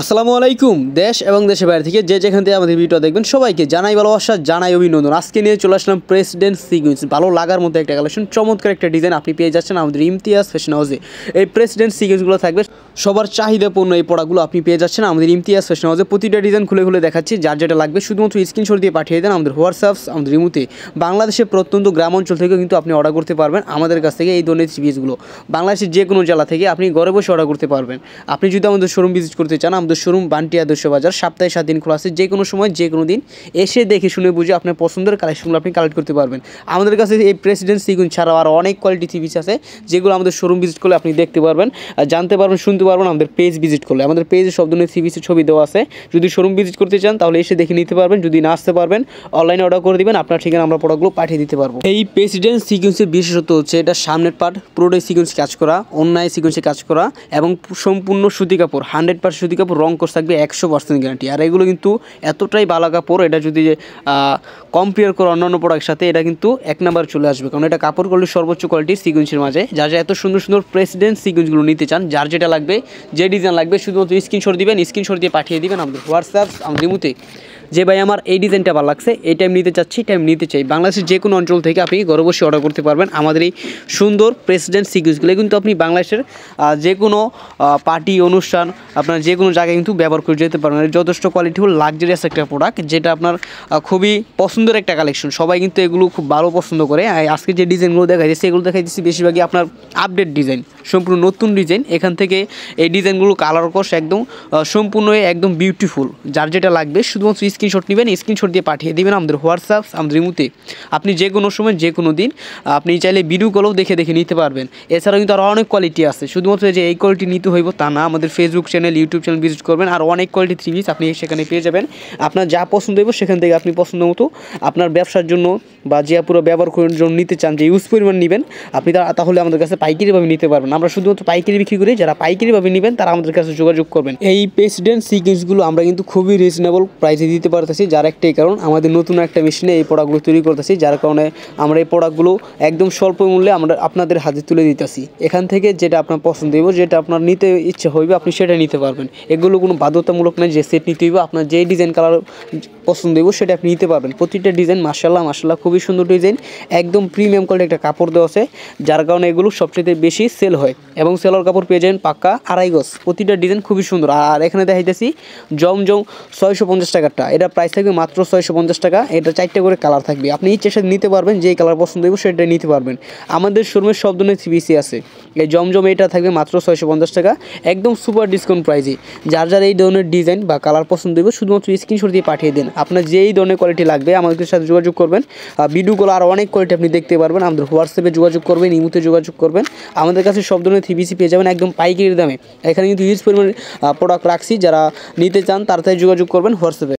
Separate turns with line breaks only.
আসসালামু আলাইকুম। দেশ এবং দেশের বাইরে থেকে যেখান থেকে আমাদের ভিডিও দেখবেন সবাইকে জানাই ভালোবাসা, জানাই অভিনন্দন। আজকে নিয়ে চলে আসলাম প্রেসিডেন্ট সিকুয়েন্স, ভালো লাগার মতো একটা কালেকশন, চমৎকার একটা ডিজাইন আপনি পেয়ে যাচ্ছেন আমাদের ইমতিয়াজ ফ্যাশন হাউসে। এই প্রেসিডেন্ট সিকুয়েন্সগুলো থাকবে সবার চাহিদাপূর্ণ, এই পড়াগুলো আপনি পেয়ে যাচ্ছেন আমাদের ইমতিয়াজ ফ্যাশন হাউসে। প্রতিটা ডিজাইন খুলে খুলে দেখাচ্ছি, যার যেটা লাগবে শুধুমাত্র স্ক্রিনশট দিয়ে পাঠিয়ে দেন আমাদের হোয়াটসঅ্যাপ, আমাদের ইমুতে। বাংলাদেশের প্রত্যন্ত গ্রাম অঞ্চল থেকেও কিন্তু আপনি অর্ডার করতে পারবেন আমাদের কাছ থেকে এই ধরনের থ্রি পিসগুলো। বাংলাদেশের যে কোনো জেলা থেকে আপনি ঘরে বসে অর্ডার করতে পারবেন। আপনি যদি আমাদের শোরুম ভিজিট করতে চান, আমাদের শোরুম বান্টি আদর্শ বাজার, সপ্তাহে 7 দিন খোলা আছে। যে কোনো সময় যে কোনো দিন এসে দেখে শুনে বুঝে আপনার পছন্দের কালেকশনগুলো আপনি কালেক্ট করতে পারবেন। আমাদের কাছে এই প্রেসিডেন্ট সিকুয়েন্স ছাড়াও আরও অনেক কোয়ালিটি থ্রি পিস আছে, যেগুলো আমাদের শোরুম ভিজিট করলে আপনি দেখতে পারবেন, জানতে পারবেন, শুনতে পারবেন। আমাদের পেজ ভিজিট করলে আমাদের পেজে সব ধরনের থ্রি পিসের ছবি দেওয়া আছে। যদি শোরুম ভিজিট করতে চান তাহলে এসে দেখে নিতে পারবেন, যদি না আসতে পারবেন অনলাইনে অর্ডার করে দিবেন, আপনার ঠিকানা আমরা প্রোডাক্টগুলো পাঠিয়ে দিতে পারবো। এই প্রেসিডেন্ট সিকুয়েন্সের বিশেষত্ব হচ্ছে এটা সামনের পার্ট পুরোটাই সিকুয়েন্স কাজ করা, অন্যায় সিকুয়েন্সে কাজ করা এবং সম্পূর্ণ সুতি কাপড়, 100% সুতি কাপড়, রং কোর্স থাকবে 100% গ্যারান্টি। আর এগুলো কিন্তু এতটাই ভালো কাপড়, এটা যদি কম্পেয়ার করে অন্যান্য প্রোডাক্টের সাথে এটা কিন্তু এক নাম্বার চলে আসবে, কারণ এটা কাপড় কোয়ালিটি সর্বোচ্চ কোয়ালিটির সিকুয়েন্সের মাঝে। যারা এত সুন্দর সুন্দর প্রেসিডেন্ট সিকুয়েন্সগুলো নিতে চান, যার যেটা লাগবে, যে ডিজাইন লাগবে, শুধুমাত্র স্ক্রিনশট দিবেন, স্ক্রিনশট দিয়ে পাঠিয়ে দিবেন আমাদের হোয়াটসঅ্যাপ, আমাদের ইমুতে। যে ভাই আমার এই ডিজাইনটা ভালো লাগছে, এই টাইম নিতে চাচ্ছি, টাইম নিতে চাই, বাংলাদেশের যে কোনো অঞ্চল থেকে আপনি ঘরে বসে অর্ডার করতে পারবেন আমাদের এই সুন্দর প্রেসিডেন্ট সিকুয়েন্সগুলো। কিন্তু আপনি বাংলাদেশের যে কোনো পার্টি অনুষ্ঠান, আপনার যে কোনো জায়গায় কিন্তু ব্যবহার করে যেতে পারবেন। যথেষ্ট কোয়ালিটিফুল লাক্সারিয়াস একটা প্রোডাক্ট, যেটা আপনার খুবই পছন্দের একটা কালেকশন। সবাই কিন্তু এগুলো খুব ভালো পছন্দ করে। আজকে যে ডিজাইনগুলো দেখাই দিচ্ছি, এগুলো দেখাই দিচ্ছি বেশিরভাগই আপনার আপডেট ডিজাইন, সম্পূর্ণ নতুন ডিজাইন। এখান থেকে এই ডিজাইনগুলো কালার কোর্স একদম সম্পূর্ণ একদম বিউটিফুল। যার যেটা লাগবে শুধুমাত্র স্ক্রিনশট নেবেন, স্ক্রিনশট দিয়ে পাঠিয়ে দেবেন আমাদের হোয়াটসঅ্যাপ, আমাদের ইমুতে। আপনি যে কোনো সময় যে কোনো দিন আপনি চাইলে ভিডিও কলেও দেখে দেখে নিতে পারবেন। এছাড়াও কিন্তু আরও অনেক কোয়ালিটি আছে, শুধুমাত্র যে এই কোয়ালিটি নিতে হইব তা না। আমাদের Facebook channel, YouTube channel visit করবেন, আর অনেক কোয়ালিটি থ্রি পিস আপনি সেখানে পেয়ে যাবেন। আপনার যা পছন্দ হইব সেখান থেকে আপনি পছন্দ মতো আপনার ব্যবসার জন্য বা যে পুরো ব্যবহার করার জন্য নিতে চান, যে ইউজ পরিমাণ নেবেন আপনি, তাহলে আমাদের কাছে পাইকারিভাবে নিতে পারবেন। আমরা শুধুমাত্র পাইকারি বিক্রি করি, যারা পাইকারিভাবে নেবেন তারা আমাদের কাছে যোগাযোগ করবেন। এই প্রেসিডেন্ট সিকুয়েন্সগুলো আমরা কিন্তু খুবই রিজনেবল প্রাইসে দিতে পারতেছি, যার একটাই কারণ আমাদের নতুন একটা মেশিনে এই প্রোডাক্টগুলো তৈরি করতেছি, যার কারণে আমরা এই প্রোডাক্টগুলো একদম স্বল্প মূল্যে আমরা আপনাদের হাতে তুলে দিতেছি। এখান থেকে যেটা আপনার পছন্দ হইব, যেটা আপনার নিতে ইচ্ছে হইবে, আপনি সেটা নিতে পারবেন। এগুলো কোনো বাধ্যতামূলক নয় যে সেট নিতে হইব, আপনার যেই ডিজাইন কালার পছন্দ হইব সেটা আপনি নিতে পারবেন। প্রতিটা ডিজাইন মাশাআল্লাহ খুবই সুন্দর ডিজাইন, একদম প্রিমিয়াম কোয়ালিটি একটা কাপড় দেওয়া আছে, যার কারণে এগুলো সবচেয়ে বেশি সেল হয়। এবং সেলার কাপড় পেয়ে যাবেন পাক্কা 2.5 গজ। প্রতিটা ডিজাইন খুবই সুন্দর। আর এখানে দেখাইতেছি জমজম 650 টাকারটা, এটা প্রাইস থাকবে মাত্র 650 টাকা। এটা 4টা করে কালার থাকবে, আপনি ইচ্ছের সাথে নিতে পারবেন, যেই কালার পছন্দ হইব সেটা নিতে পারবেন। আমাদের শোরুমের সব ধরনের সিবিসি আছে। এই জমজম এটা থাকবে মাত্র 650 টাকা, একদম সুপার ডিসকাউন্ট প্রাইসে। যার যার এই ধরনের ডিজাইন বা কালার পছন্দ হইব শুধুমাত্র স্ক্রিনশট দিয়ে পাঠিয়ে দেন। আপনার যেই ধরনের কোয়ালিটি লাগবে আমাদের সাথে যোগাযোগ করবেন। ভিডিও কল আর অনেক কোয়ালিটি আপনি দেখতে পারবেন। আমাদের হোয়াটসঅ্যাপে যোগাযোগ করবেন, ইমুতে যোগাযোগ করবেন। আমাদের কাছে সব ধরনের থ্রিপিসি পেয়ে যাবেন একদম পাইকারি দামে। এখানে কিন্তু হিউজ পরিমাণে প্রোডাক্ট রাখছি, যারা নিতে চান তাড়াতাড়ি যোগাযোগ করবেন হোয়াটসঅ্যাপে।